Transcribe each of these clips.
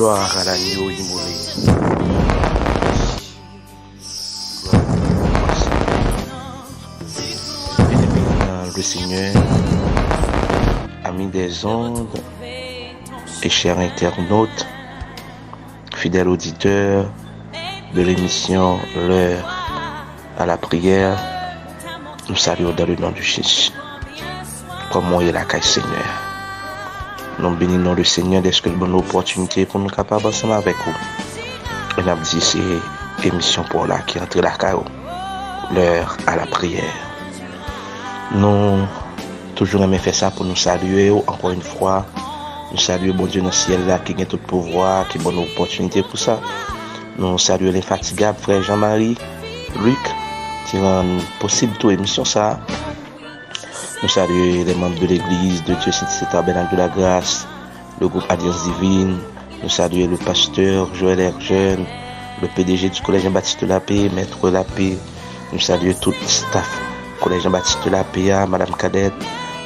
Gloire à l'agneau immolé. Bien-aimé le Seigneur, amis des ondes et chers internautes, fidèles auditeurs de l'émission L'heure à la prière, nous saluons dans le nom de Jésus. Comment est la caille Seigneur? Nous bénissons le Seigneur d'être une bonne opportunité pour nous capables ensemble avec vous. On a dit c'est émission pour là qui entre la caille, l'heure à la prière. Nous toujours aimé faire ça pour nous saluer encore une fois. Nous saluons bon Dieu dans le ciel là qui a tout pouvoir, qui a bonne opportunité pour ça. Nous saluons l'infatigable frère Jean-Marie, Luc, qui rend possible toute émission ça. Nous saluons les membres de l'église de Dieu Cité Tabernacle de la Grâce, le groupe Alliance Divine. Nous saluons le pasteur Joël Erjeune, le PDG du collège Jean-Baptiste Lapé, maître Lapé. Nous saluons tout le staff collège Jean-Baptiste Lapé, madame Cadette.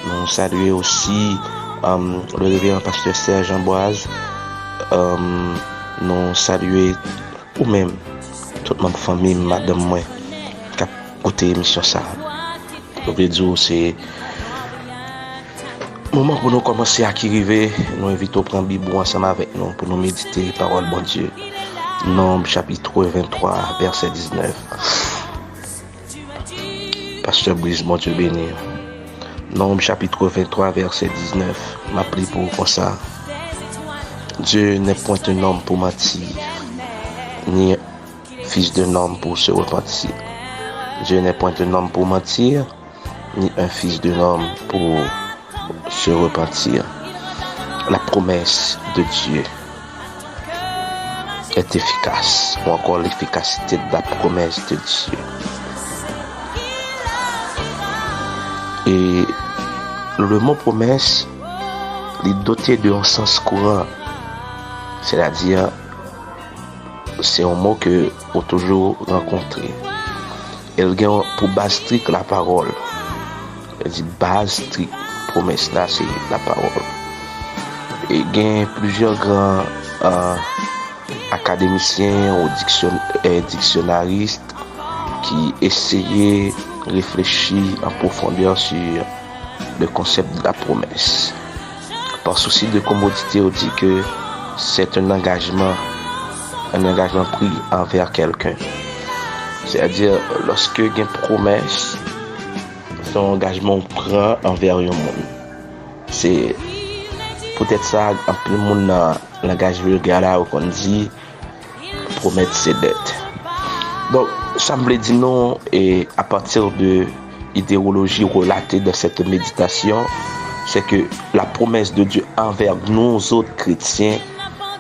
Nous saluons aussi le révérend pasteur Serge Amboise. Nous saluons ou même toute ma famille, madame moi, qui a écouté l'émission ça. Le vidéo c'est moment pour nous commencer à arriver. Nous invitons à prendre Bible ensemble avec nous pour nous méditer parole bon Dieu. Nombre chapitre 23 verset 19. Pasteur Brice, mon Dieu béni. Nombre chapitre 23 verset 19. M'a pris pour comme ça. Dieu n'est point un homme pour mentir, ni fils d'un homme pour se repentir. Dieu n'est point un homme pour mentir, ni un fils d'un homme pour se repentir. La promesse de Dieu est efficace, ou encore l'efficacité de la promesse de Dieu. Et le mot promesse est doté d'un sens courant, c'est-à-dire c'est un mot que on toujours rencontré. Elle a pour base stricte la parole. Elle dit base stricte, promesse là c'est la parole. Et il y a plusieurs grands académiciens ou dictionnaristes qui essayaient de réfléchir en profondeur sur le concept de la promesse. Par souci de commodité, on dit que c'est un engagement pris envers quelqu'un. C'est-à-dire, lorsque il y a une promesse, c'est un engagement prend envers un monde. C'est peut-être ça, un peu le monde dans le langage vulgaire là, où on dit promettre ses dettes. Donc, ça me dit non, et à partir de l'idéologie relatée de cette méditation, c'est que la promesse de Dieu envers nous autres chrétiens,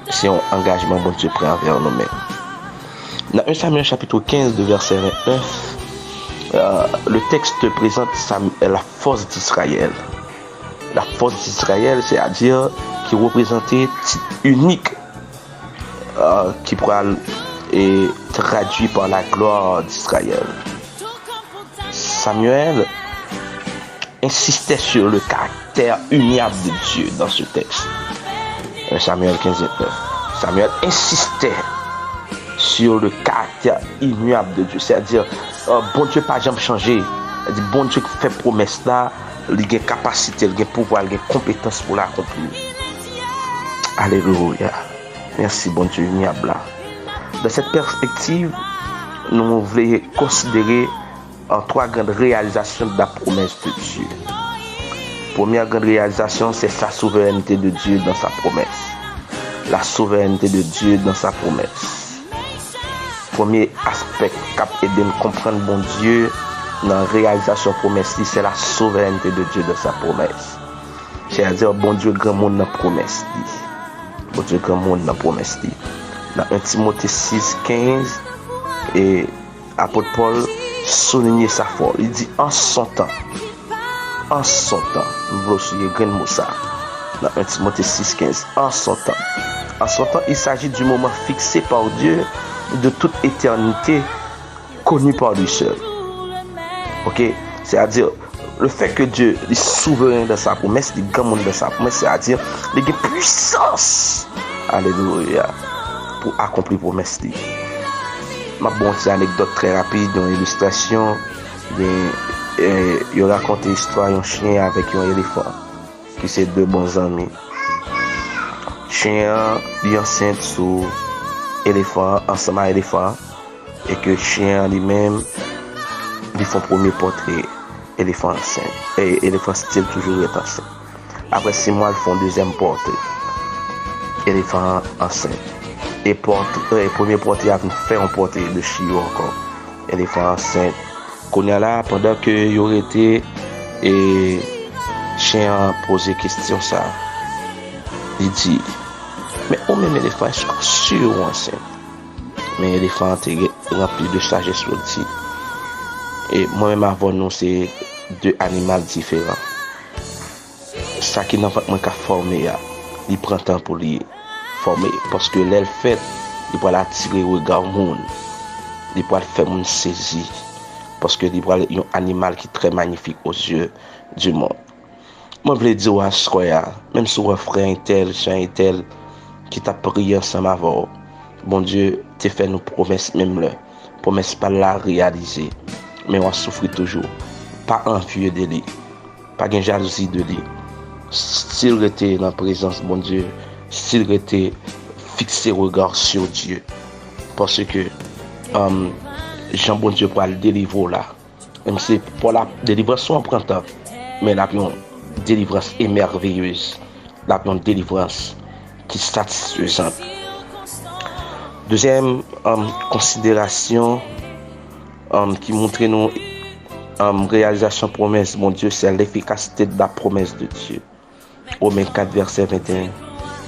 c'est un engagement bon Dieu prend envers nous-mêmes. Dans 1 Samuel chapitre 15 de verset 29, le texte présente la force d'Israël. La force d'Israël, c'est-à-dire qui représentait titre unique qui pourra être traduit par la gloire d'Israël. Samuel insistait sur le caractère uniable de Dieu dans ce texte. 1 Samuel 15, 29. Samuel insistait sur le caractère immuable de Dieu. C'est-à-dire, bon Dieu pas jamais changé. C'est-à-dire, bon Dieu qui fait promesse là, il a capacité, il a pouvoir, il a compétence pour l'accomplir. Alléluia. Merci, bon Dieu immuable là. Dans cette perspective, nous voulons considérer trois grandes réalisations de la promesse de Dieu. Première grande réalisation, c'est sa souveraineté de Dieu dans sa promesse. La souveraineté de Dieu dans sa promesse. Premier aspect qui aide à comprendre bon Dieu dans la réalisation de la promesse, c'est la souveraineté de Dieu dans sa promesse. C'est-à-dire, bon Dieu, grand monde dans la promesse. Bon Dieu, grand monde dans la promesse. Dans 1 Timothée 6, 15, et apôtre Paul souligne sa foi. Il dit en son temps, nous voulons souligner grand mot ça. Dans 1 Timothée 6, 15, en son temps. En son temps, il s'agit du moment fixé par Dieu de toute éternité, connu par lui seul. Ok? C'est-à-dire, le fait que Dieu est souverain dans sa promesse, il est grand monde dans sa promesse, c'est-à-dire, il a puissance Alléluia. Pour accomplir promesse. Ma bonne anecdote très rapide, une illustration. Il raconte l'histoire d'un chien avec un éléphant. Qui c'est deux bons amis. Chien est enceinte sur éléphant, ensemble à éléphant. Et que chien lui-même, ils font premier portrait. Éléphant enceinte. Et éléphant style toujours est enceinte. Après 6 mois, ils font deuxième portrait. Éléphant enceinte. Et premier portrait a fait un portrait de chiot encore. Éléphant enceinte. Qu'on y a là, pendant que il aurait été et chien a posé question ça. Il dit, mais on même éléphant, est-ce qu'on est sûr ou enceinte? Mais l'éléphant est rempli de sagesse pour dire. Et moi-même avant nous, c'est 2 animaux différents. Ça qui n'a pas qu'à former, il prend temps pour lui former. Parce que l'aile fait, il va l'attirer au regard monde. Il va le faire une saisie. Parce que il va un animal qui est très magnifique aux yeux du monde. Moi, je veux dire à ce même si un frère tel, tel, qui t'a prié ensemble avant, bon Dieu, t'es fait nos promesses même là. Promesse pas la réaliser. Mais on souffre toujours. Pas envieux de lui. Pas de jalousie de lui. S'il était dans la présence, bon Dieu, s'il était fixé regard sur Dieu. Parce que Jean bon Dieu pour le délivrer là. Même si pour la délivrance on prend temps, mais la délivrance est merveilleuse. La délivrance qui est satisfaisante. Deuxième considération qui montre nous réalisation promesse, mon Dieu, c'est l'efficacité de la promesse de Dieu. Romains 4, verset 21.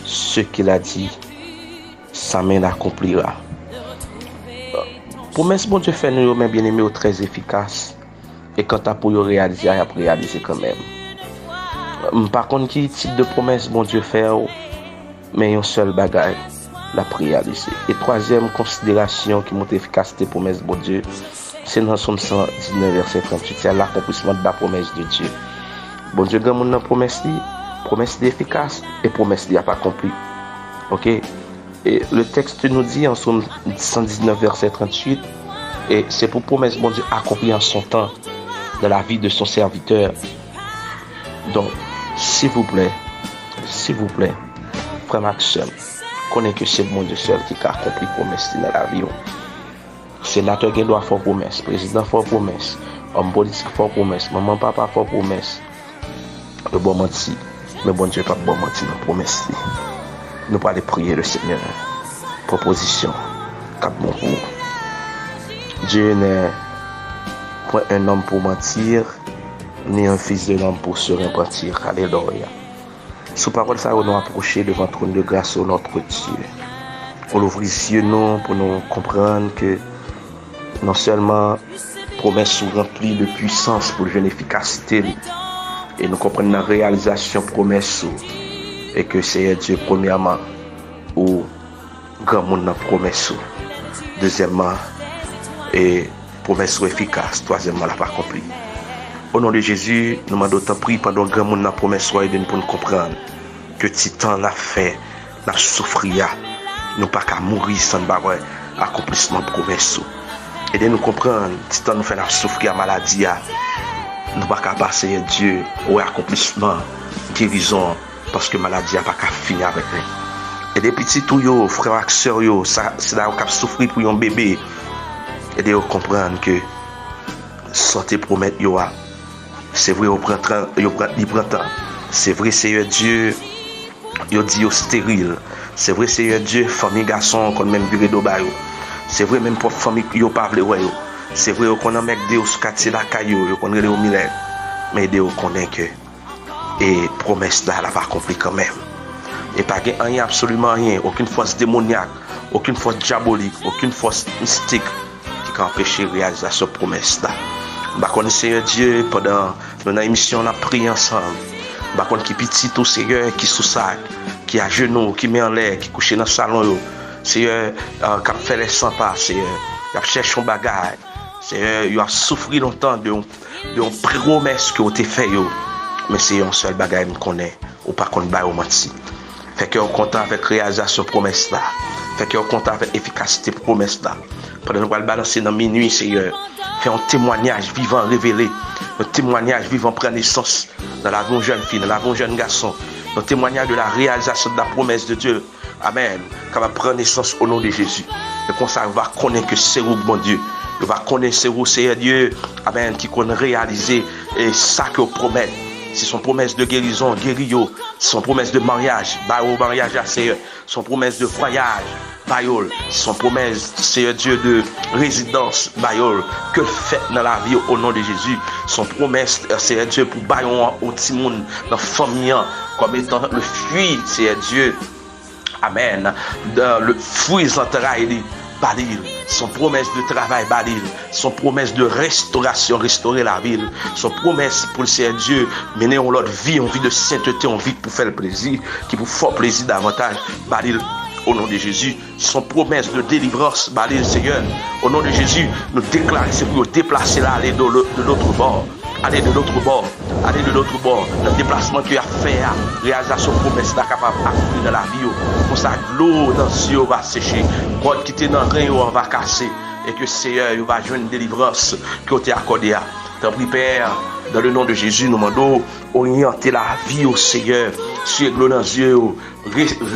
Ce qu'il a dit, sa main l'accomplira. Promesse, bon Dieu, fait nous, bien aimé, très efficace. Et quand t'as pour réaliser, il a réalisé quand même. Par contre, qui type de promesse, bon Dieu, fait, mais un seul bagage, la réaliser. Et troisième considération qui montre l'efficacité promesse, bon Dieu, c'est dans Somme 119, verset 38, c'est l'accomplissement de la promesse de Dieu. Bon Dieu, quand on a promesse efficace et promesse n'a pas accompli. Ok? Et le texte nous dit en Somme 119, verset 38, et c'est pour promesse, bon Dieu, accompli en son temps dans la vie de son serviteur. Donc, s'il vous plaît, frère Maxime, connaissez que c'est mon Dieu seul qui a accompli promesse dans la vie. Sénateur qui doit faire promesse, président faire promesse, homme politique faire promesse, maman, papa faire promesse. Le bon menti, mais bon Dieu pas bon menti dans promesse. Nous pas aller prier le Seigneur. Proposition, cap bon pour. Dieu n'est point un homme pour mentir, ni un fils de l'homme pour se repentir. Alléluia. Sous parole ça, on nous approcher devant le trône de grâce au notre Dieu. On l'ouvre les yeux nous pour nous comprendre que non seulement promesse sont remplies de puissance pour une efficacité et nous comprenons la réalisation promesse et que c'est Dieu premièrement ou grand monde dans promesse. Deuxièmement, et promesse efficace. Troisièmement, la pas accomplie. Au nom de Jésus, nous demandons tant pris pendant grand monde dans promesse et pour nous comprendre que Titan l'a fait, l'a souffrir, nous pas qu'à mourir sans bavoir accomplissement promesse. Et de nous comprendre, Titan nous fait la souffrir maladie, nous pas qu'à passer Dieu au accomplissement, guérison, parce que maladie n'a pas qu'à finir avec nous. Et des petits tout frères et sœurs, c'est là où on souffrir pour un bébé. Et de comprendre que santé promet c'est vrai, il prend temps. C'est vrai, c'est Dieu, il dit stérile. C'est vrai, c'est Dieu, famille garçon, qu'on même viré d'eau. C'est vrai, même pour famille, il pas voulu. C'est vrai, qu'on a mec de au quartier la caillou, qu'on est au millet. Mais de connaît que et promesse là, elle pas accompli quand même. Et pas rien, absolument rien, aucune force démoniaque, aucune force diabolique, aucune force mystique qui peut empêcher la réalisation de promesse là. Seigneur Dieu, pendant notre émission, on a prié ensemble. Qui petit tout Seigneur, qui sous sac, qui à genoux, qui met en l'air, qui couche dans le salon. Seigneur, qui a fait les 100 pas, Seigneur, qui a cherché un bagage. Seigneur, il a souffert longtemps de promesse que vous avez fait. Mais c'est un seul bagage qu'on connaît, ou pas qu'on va au menti. Fait que on content avec réalisation promesse là. Fait que on content avec efficacité promesse là. Pendant nous va le balancer dans minuit, Seigneur. Fait un témoignage vivant révélé. Un témoignage vivant prend naissance dans la vie d'une jeune fille, dans la vie d'un jeune garçon. Un témoignage de la réalisation de la promesse de Dieu. Amen. Qui va prendre naissance au nom de Jésus. Et comme ça, on va connaître que c'est vous, bon Dieu. On va connaître c'est vous, Seigneur Dieu. Amen. Qui connaît réaliser et ça que vous promet. C'est son promesse de guérison, guério. C'est son promesse de mariage, bayo mariage à Seigneur. Son promesse de voyage, bayol. C'est son promesse, Seigneur Dieu, de résidence, bayol. Que fait dans la vie au nom de Jésus. Son promesse, Seigneur Dieu, pour bayon au timoun, dans la famille, comme étant le fruit, Seigneur Dieu. Amen. Dans le fruit d'entrailles, Balil, son promesse de travail, Balil, son promesse de restauration, restaurer la ville, son promesse pour le Seigneur Dieu, mener en l'autre vie, en vie de sainteté, en vie pour faire le plaisir, qui vous fait plaisir davantage, Balil, au nom de Jésus, son promesse de délivrance, Balil, Seigneur, au nom de Jésus, nous déclarer, c'est pour déplacer là, aller de l'autre bord. Allez de l'autre bord, allez de l'autre bord. Le déplacement qu'il a fait, réalisation promesse là capable d'accomplir dans la vie. Pour ça, l'eau dans les yeux va sécher. Quand qui était dans le rein, va casser. Et que Seigneur va jouer une délivrance qui a été accordée. Tant pis, Père, dans le nom de Jésus, nous demandons orienter la vie au Seigneur. Sur l'eau dans les yeux,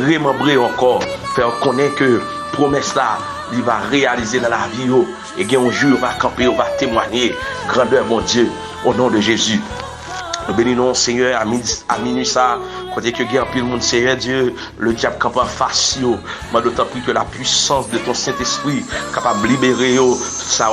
remembrer encore. Faire connaître que promesse là, il va réaliser dans la vie. Et un jour, il va camper, il va témoigner. Grandeur, mon Dieu. Au nom de Jésus. Nous bénissons, Seigneur, à minuit ça, quand il y a un pile monde, Seigneur Dieu, le diable campe en face, mais d'autant plus que la puissance de ton Saint-Esprit capable de libérer ça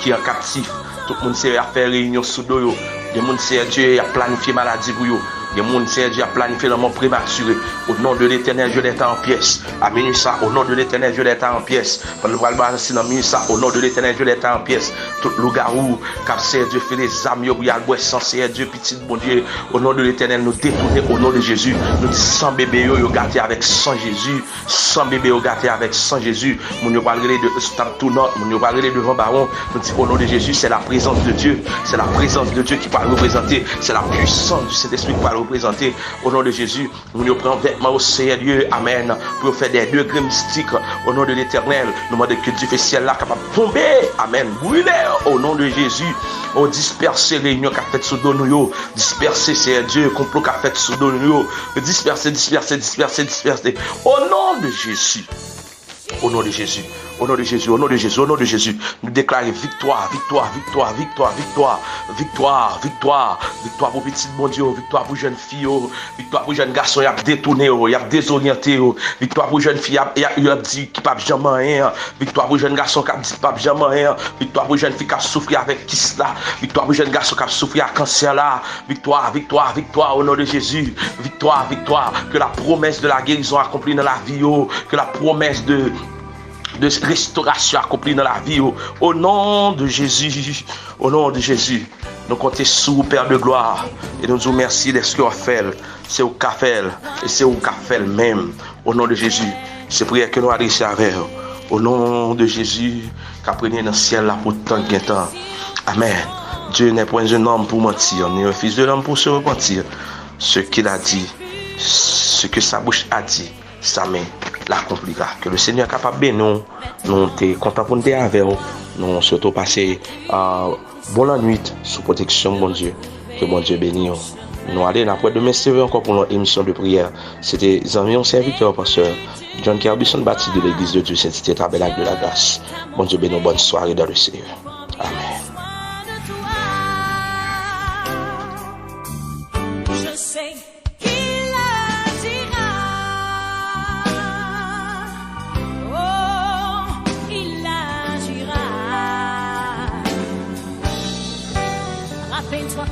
qui est captif. Tout le monde sait faire réunion sous dos. Le monde sait Dieu a planifié maladie pour eux. Le monde sait Dieu a planifié le mort prématuré. Au nom de l'Éternel, je l'étais en pièces. À minuit ça, au nom de l'Éternel, je l'étais en pièces. Pendant le balancer dans minuit ça, au nom de l'Éternel, je l'étais en pièces. Tout le garou, car c'est Dieu fait les âmes, il y a le bois sans Dieu, petit bon Dieu. Au nom de l'Éternel, nous détourner au nom de Jésus. Nous disons 100 bébés, yo gâtés avec 100 Jésus. 100 bébés, yo gâtés avec 100 Jésus. Nous ne parlons de stade tout notre, nous ne parlons de devant baron. Nous disons au nom de Jésus, c'est la présence de Dieu. C'est la présence de Dieu qui va représenter. C'est la puissance du Saint-Esprit qui va représenter. Au nom de Jésus, nous nous prenons vêtements au Seigneur, Amen, pour faire des degrés mystiques. Au nom de l'Éternel, nous demandons que Dieu fait ciel là capable de tomber, Amen, brûler. Au nom de Jésus, on disperse les réunions qu'a fait sous nous, disperser, c'est Dieu, complot qu'a fait sous nous, disperser. Au nom de Jésus. Au nom de Jésus, au nom de Jésus, au nom de Jésus, au nom de Jésus, nous déclarons victoire pour petit bon Dieu, victoire pour jeune fille, victoire pour jeune garçon, il a détourné, il a désorienté, victoire pour jeune fille, il a dit qu'il ne peut jamais rien, victoire pour jeune garçon qui a dit qu'il ne peut jamais rien, victoire pour jeune fille qui a souffert avec kiss là, victoire pour jeune garçon qui a souffert avec cancer là, victoire au nom de Jésus, victoire, que la promesse de la guérison accomplie dans la vie, que la promesse de restauration accomplie dans la vie. Au nom de Jésus, nous comptons sur Père de gloire et nous nous remercions de ce qu'on fait. C'est au café et c'est au café même. Au nom de Jésus, c'est prière que nous adressons avec vous. Au nom de Jésus, qu'apprenez dans le ciel là pour tant de temps. Amen. Dieu n'est point un homme pour mentir, ni un fils de l'homme pour se repentir. Ce qu'il a dit, ce que sa bouche a dit, sa main l'accomplira. Que le Seigneur est capable de nous sommes contents pour nous avec vous. Nous surtout passer bonne nuit sous protection, bon Dieu. Que bon Dieu bénisse. Nous allons après demain servir encore pour notre émission de prière. C'était Zamion serviteur pasteur John Kerbison bâti de l'église de Dieu Saint-Tite Tabernacle de la Grâce. Bon Dieu bénisse, bonne soirée dans le Seigneur. Amen. Je sais qu'il agira. Oh, il agira. Rappelle-toi